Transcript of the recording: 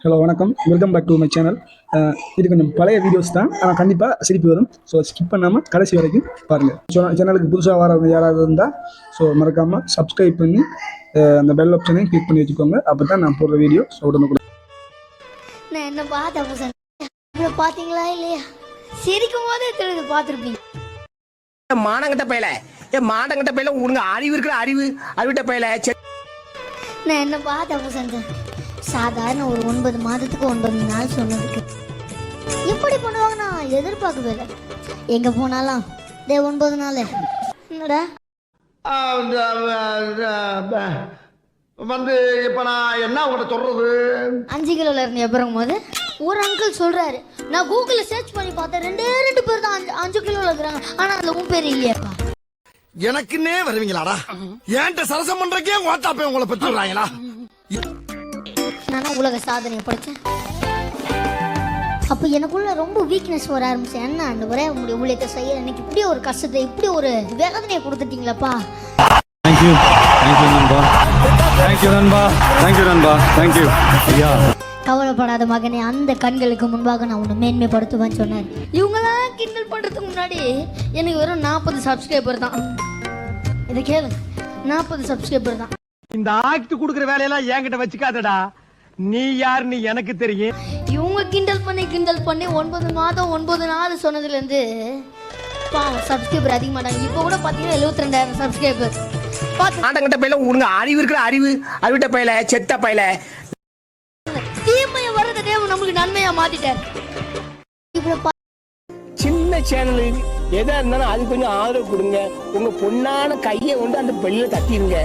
Hello வணக்கம், welcome back to my channel. இது கொஞ்சம் பழைய வீடியோஸ் தான், ஆனால் கண்டிப்பாக சிரிப்பு வரும். ஸோ ஸ்கிப் பண்ணாமல் கடைசி வரைக்கும் பாருங்கள். ஸோ சேனலுக்கு புதுசாக வரவங்க யாராவது இருந்தால் ஸோ மறக்காமல் சப்ஸ்கிரைப் பண்ணி அந்த பெல் ஆப்ஷனையும் கிளிக் பண்ணி வச்சுக்கோங்க. அப்போ தான் நான் போடுற வீடியோ உடனுக்குடன். நான் என்ன பார்த்தீங்களா இல்லையா? சிரிக்கும் போதே தெரியுது, பார்த்துருப்பீங்க. மானங்கிட்ட பையல மானங்கிட்ட பையல உனக்கு அறிவு இருக்கிற அறிவிட்ட பையல. நான் என்ன தப்பு செஞ்சேன்? சாதாரண ஒரு 9 மாதத்துக்கு 9 நாள் சொன்னதுக்கு எப்படி பண்ணுவாங்க நான் எதிர்பார்க்கவே இல்லை. எங்கே போனாலும் 9 நாள் என்னடா வந்து இப்போ நான் என்ன உங்கள்கிட்ட சொல்றது? 5 கிலோல இருந்து எப்பறம் போது ஒரு அங்கிள் சொல்றாரு, நான் கூகுளில் சர்ச் பண்ணி பார்த்தேன், 2 பேர் தான் 5 கிலோல இருக்கிறாங்க, ஆனால் அதில் உன் பேர் இல்லையாப்பா. எனக்குன்னே வருவீங்களாடா? ஏன்ட்ட சரசம் பண்றக்கே வாட்டாப்பே உங்களை பெற்றுறாங்களா? நானும் உலக சாதனை படித்தேன். அப்போ எனக்குள்ள ரொம்ப வீக்னஸ் வர ஆரம்பிச்சு. என்ன அந்த ஒரே உங்களுடைய ஊழியத்தை செய்ய எனக்கு இப்படி ஒரு கஷ்டத்தை, இப்படி ஒரு வேதனையை கொடுத்துட்டீங்களப்பா. தேங்க்யூ நண்பா, தேங்க்யூ நண்பா. கவலைப்படாத மகனே, அந்த கண்களுக்கு முன்பாக நான் உன்னை மேன்மைப்படுத்துவேன்னு சொன்னேன். இவங்களாம் கிண்டல் பண்ணுறதுக்கு முன்னாடி எனக்கு வெறும் 40 சப்ஸ்கிரைபர் தான். இதை கேளு, 40 சப்ஸ்கிரைபர் தான். இந்த ஆக்ட் குடுக்குற வேலையெல்லாம் என்கிட்ட வச்சுக்காதடா. நீ யாருன்னு எனக்கு தெரியும். இவங்க கிண்டல் பண்ணி 9 மாதம் 9 நாள் சொன்னதுலேருந்து சப்ஸ்கிரைபர் அதிகமாட்டாங்க. இப்போ கூட பார்த்தீங்கன்னா 72,000 சப்ஸ்கிரைபர். மானங்கிட்ட பையல உனக்கு அறிவு இருக்கிற அறிவிட்ட பையல, செத்த பையல. தீமையை வர்றத தேவன் நம்மளுக்கு நன்மையா மாத்திட்டார். இவ்வளவு சின்ன சேனல் எதா இருந்தாலும் அது கொஞ்சம் ஆதரவு கொடுங்க. உங்க பொண்ணான கையை கொண்டு அந்த பெல்ல தட்டிடுங்க.